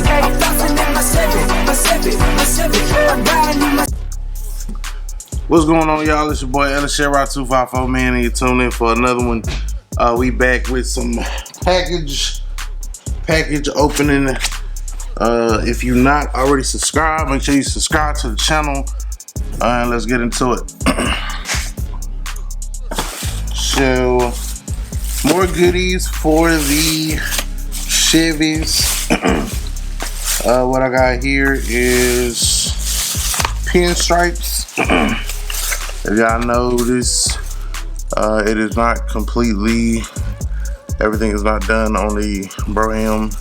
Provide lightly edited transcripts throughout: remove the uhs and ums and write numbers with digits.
I'm flossing in my Chevy. I'm riding in my. What's going on, y'all? It's your boy Ellis254, man, and you're tuning in for another one. We back with some package opening. If you're not already subscribed, make sure you subscribe to the channel. And let's get into it. So, more goodies for the Chevys. What I got here is pinstripes. If y'all notice, it is not completely, everything is not done on the Brougham.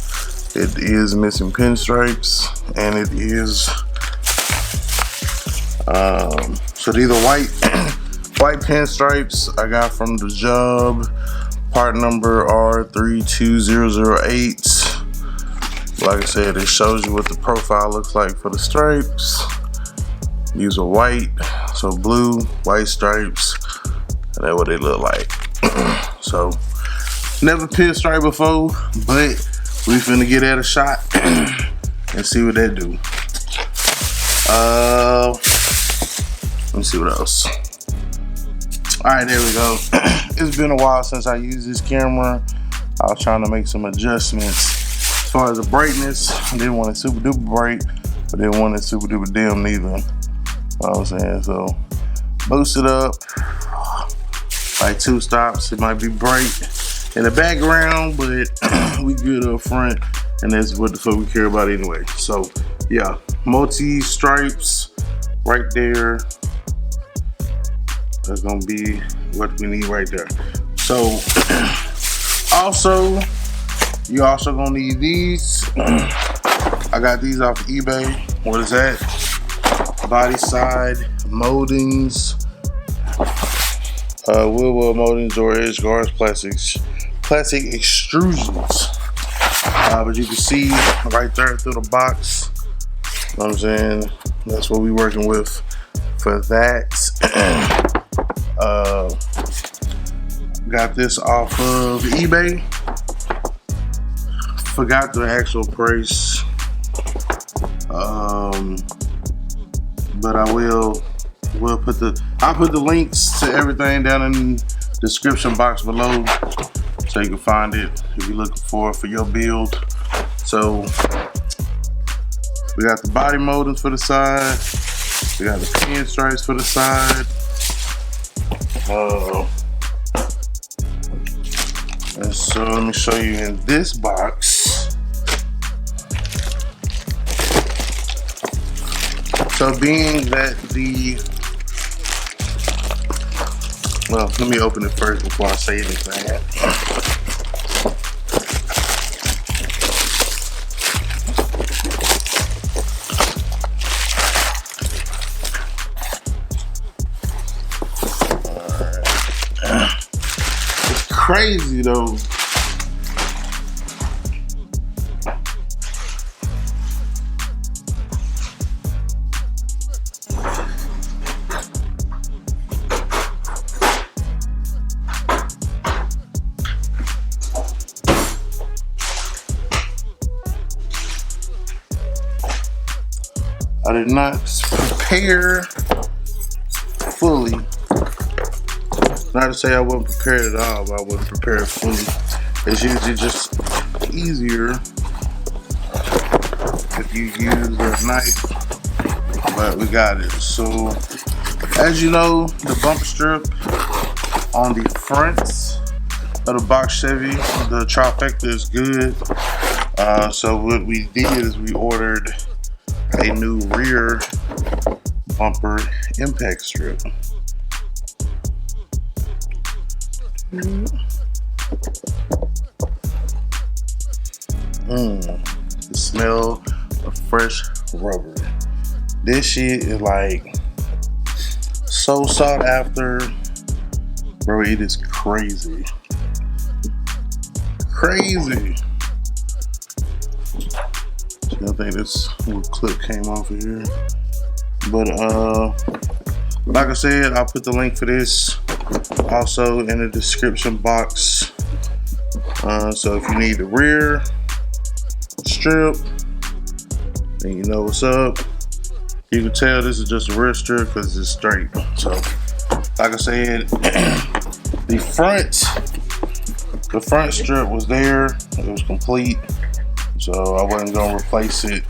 It is missing pinstripes, and it is, so these are white pinstripes I got from the job. Part number R32008. Like I said, it shows you what the profile looks like for the stripes. These are white, so blue, white stripes, and that's what they look like. So, never pinstripe before, but we finna get at a shot and see what that do. Let me see what else. Alright, there we go. It's been a while since I used this camera. I was trying to make some adjustments. As far as the brightness, I didn't want it super duper bright, but didn't want it super duper dim neither. You know what I'm saying? So, boost it up. Like 2 stops. It might be bright in the background, but we good up front, and that's what the fuck we care about anyway. So, yeah, multi stripes right there. That's gonna be what we need right there. So, also, you also gonna need these. I got these off of eBay. What is that? Body side moldings, wheel well moldings or edge guards, plastic extrusions. But you can see right there through the box. You know what I'm saying? That's what we're working with for that. Got this off of eBay. Forgot the actual price. But I'll put the links to everything down in the description box below, so you can find it if you're looking for your build. So we got the body moldings for the side, we got the pinstripes for the side. And so let me show you in this box. So being that well, let me open it first before I say anything. It's crazy though. I did not prepare fully. Not to say I wasn't prepared at all, but I wasn't prepared fully. It's usually just easier if you use a knife, but we got it. So, as you know, the bumper strip on the fronts of the box Chevy, the trifecta is good. So what we did is we ordered a new rear bumper impact strip. The smell of fresh rubber. This shit is like so sought after, bro. It is crazy. I think this little clip came off of here. But like I said, I'll put the link for this also in the description box. So if you need the rear strip, then you know what's up. You can tell this is just a rear strip because it's straight. So, like I said, the front strip was there. It was complete. So I wasn't gonna replace it.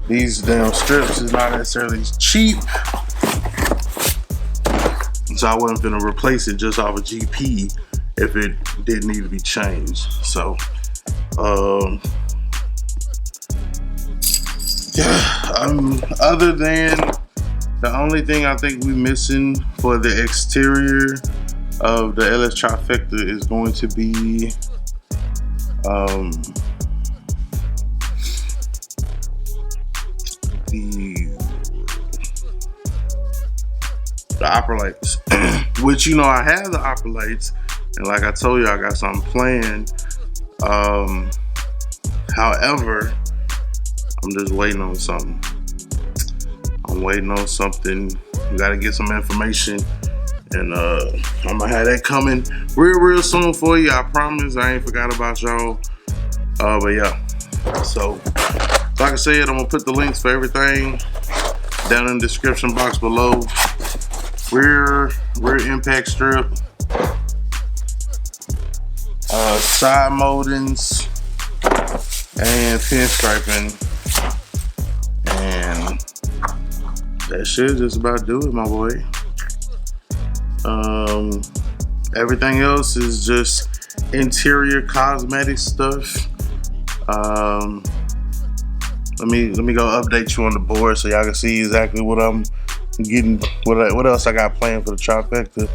These damn strips is not necessarily cheap. So I wasn't gonna replace it just off of GP if it didn't need to be changed. So, other than the only thing I think we're missing for the exterior of the LS Trifecta is going to be the opera lights. Which, you know, I have the opera lights, and like I told you, I got something planned. However, I'm just waiting on something. I'm waiting on something. We gotta get some information, and I'm gonna have that coming real soon for you. I promise. I ain't forgot about y'all. But yeah. So, like I said, I'm gonna put the links for everything down in the description box below. Rear impact strip, side moldings, and pinstriping, and that should just about do it, my boy. Everything else is just interior cosmetic stuff. Let me go update you on the board so y'all can see exactly what I'm getting, what else I got planned for the Trifecta.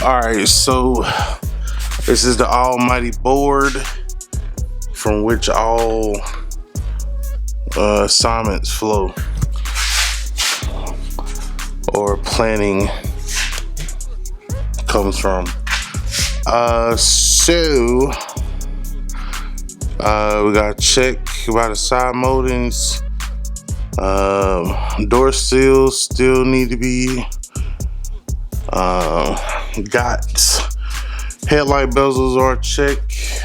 All right, so this is the almighty board from which all assignments flow, or planning comes from. So we got to check about the side moldings. Door seals still need to be got. Headlight bezels are checked.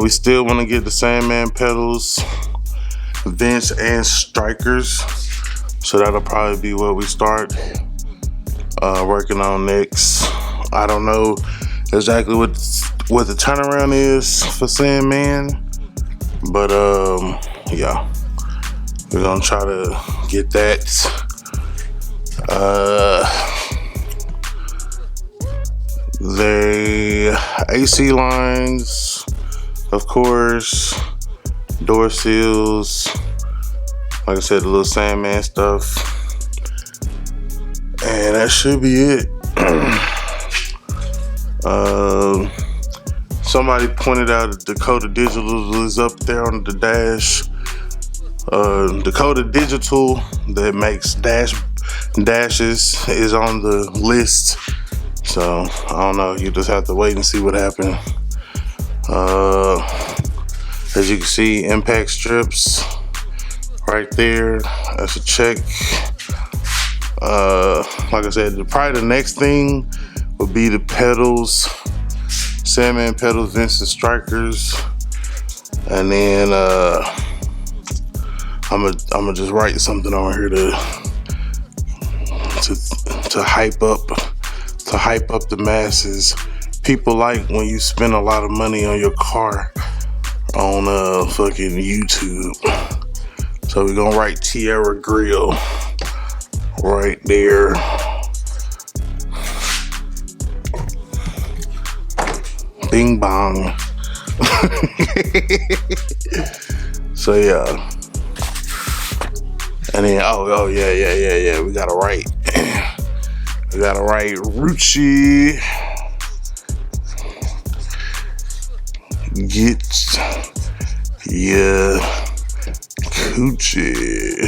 We still want to get the Sandman pedals, vents, and strikers. So that'll probably be what we start working on next. I don't know exactly what the turnaround is for Sandman, but yeah, we're gonna try to get that. The AC lines, of course, door seals, like I said, the little Sandman stuff, and that should be it. Somebody pointed out that Dakota Digital is up there on the dash. Dakota Digital that makes dashes is on the list. So I don't know, you just have to wait and see what happens. As you can see, impact strips right there. That's a check. Like I said, probably the next thing would be the pedals, Sandman pedals, vents, and strikers, and then I'm gonna just write something on here to hype up the masses. People like when you spend a lot of money on your car on fucking YouTube. So we're gonna write Tierra Grill right there. Bing bong. So yeah. And then oh yeah. We gotta write Rucci. Get your coochie.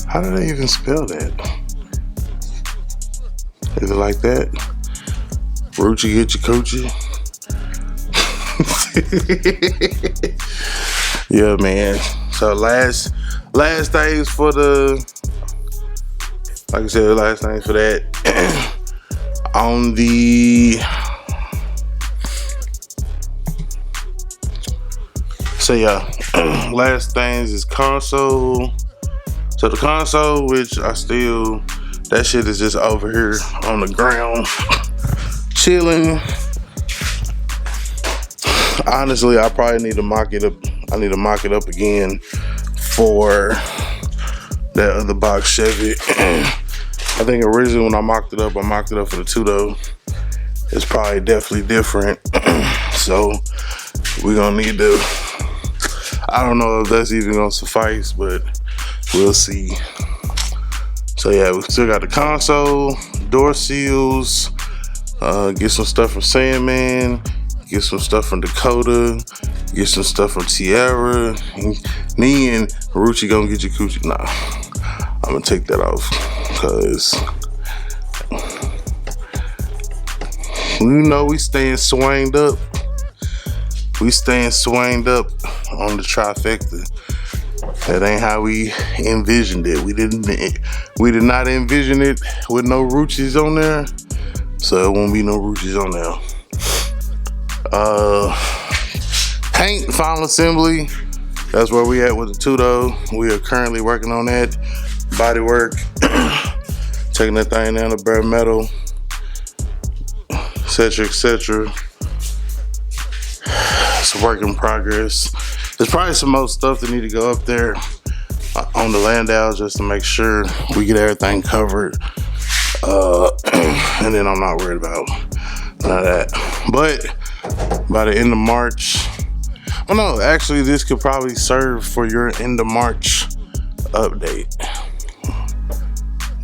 How did I even spell that? Is it like that? Rucci, get your coochie. Yeah, man. So last things for the, like I said, last things for that. On the So yeah, last things is console. So the console, which that shit is just over here on the ground, chilling. Honestly, I probably need to mock it up. I need to mock it up again for that other box Chevy. I think originally when I mocked it up for the 2-door. It's probably definitely different. So we're gonna need to, I don't know if that's even gonna suffice, but we'll see. So yeah, we still got the console, door seals, get some stuff from Sandman, get some stuff from Dakota, get some stuff from Tierra. Me and Marucci gonna get your coochie. Nah, I'm gonna take that off, cause you know we staying swanged up. We staying swanged up on the trifecta. That ain't how we envisioned it. We did not envision it with no Ruchis on there, so it won't be no Ruchis on there. Paint final assembly. That's where we at with the 2-door. We are currently working on that. Body work. Taking that thing down to bare metal, etc., etc. It's a work in progress. There's probably some more stuff that need to go up there on the Landau just to make sure we get everything covered. And then I'm not worried about none of that. But by the end of March, well, no, actually this could probably serve for your end of March update.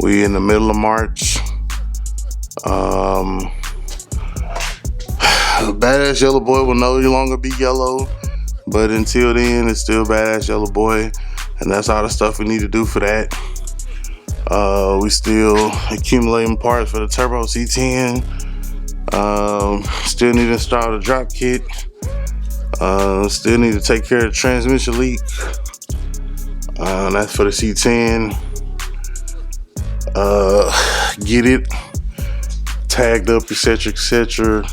We in the middle of March. Badass Yellow Boy will no longer be yellow, but until then it's still Badass Yellow Boy, and that's all the stuff we need to do for that. We still accumulating parts for the Turbo C10. Still need to install the drop kit. Still need to take care of the transmission leak. That's for the C10. Get it tagged up, etc., etc.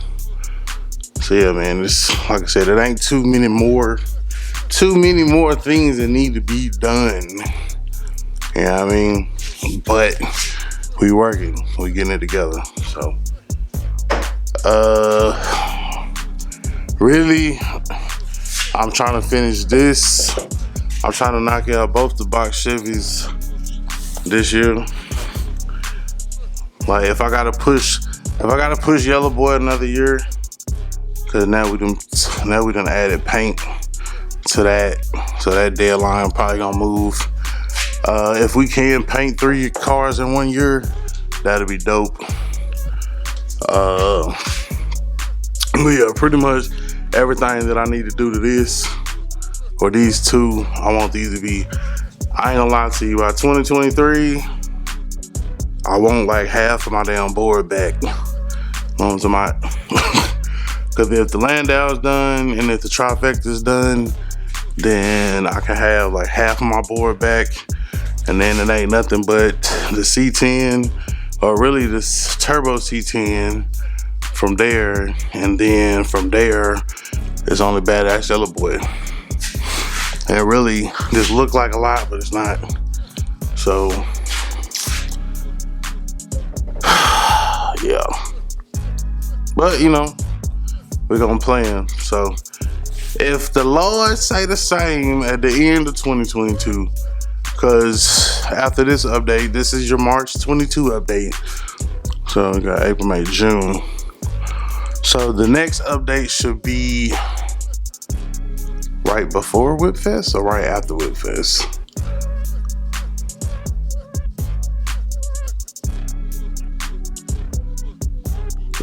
So yeah, man, this, like I said, it ain't too many more things that need to be done. You know what I mean? But we working, we getting it together. So really, I'm trying to finish this. I'm trying to knock out both the box Chevys this year. Like if I gotta push Yellow Boy another year, cause now we done added paint to that, so that deadline probably gonna move. If we can paint 3 cars in 1 year, that'd be dope. But yeah, pretty much everything that I need to do to this, or these two, I want these to be, I ain't gonna lie to you, by 2023, I want like half of my damn board back. Cause if the Landau's done and if the trifecta's done, then I can have like half of my board back, and then it ain't nothing but the C10, or really this Turbo C10 from there, and then from there it's only Badass Yellow Boy. It really just look like a lot, but it's not. So yeah, but you know, we're gonna plan. So if the Lord say the same at the end of 2022, because after this update, this is your March 22 update. So we got April, May, June. So the next update should be right before Whip Fest or right after Whip Fest?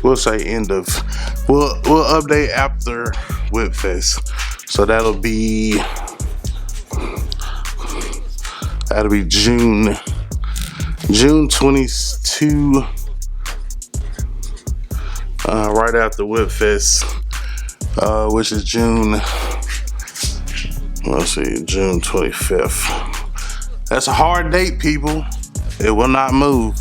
We'll say end of, we'll update after Whip Fest. So that'll be June 22, right after Whip Fest, which is June 25th. That's a hard date, people. It will not move.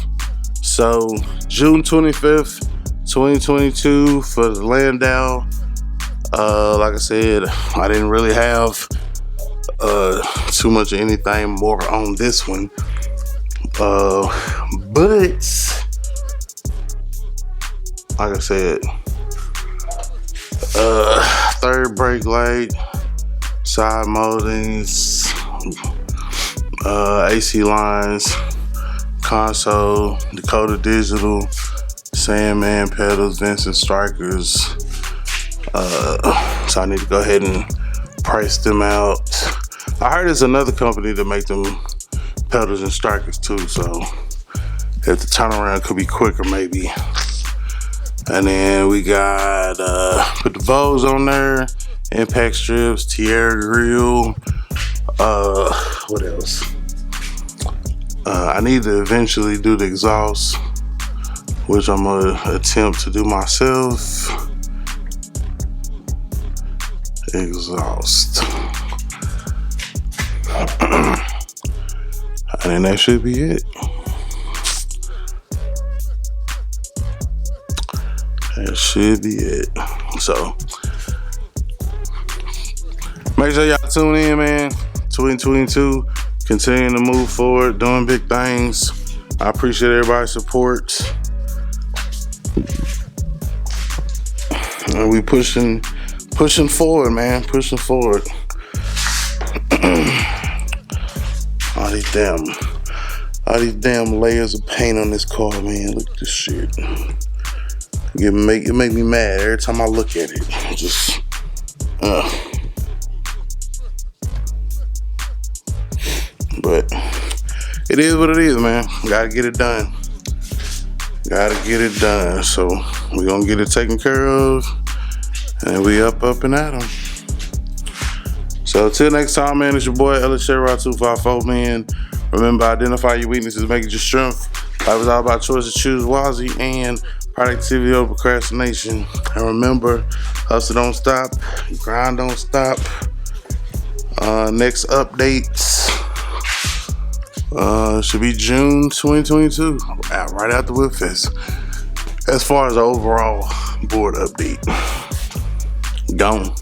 So June 25th, 2022 for the Landau Like I said, I didn't really have too much of anything more on this one. But like I said, third brake light, side moldings, AC lines, console, Dakota Digital, Sandman pedals, Vincent strikers. So I need to go ahead and price them out. I heard there's another company that make them pedals and strikers too, so if the turnaround could be quicker maybe. And then we got put the Vos on there, impact strips, Tierra grill. What else? I need to eventually do the exhaust, which I'm gonna attempt to do myself. Exhaust. And then that should be it. That should be it. So make sure y'all tune in, man. 2022, continuing to move forward, doing big things. I appreciate everybody's support. And we pushing forward, man. Pushing forward. All these damn layers of paint on this car, man. Look at this shit. It make me mad every time I look at it. Just but it is what it is, man. Gotta get it done. So we're gonna get it taken care of, and we up and at 'em. So till next time, man, it's your boy LSHerrod254, man. Remember, identify your weaknesses, make it your strength. Life is all about choices. Choose wisely and productivity over procrastination. And remember, hustle don't stop, grind don't stop. Next updates should be June 2022, right after Whipfest. As far as the overall board update, gone.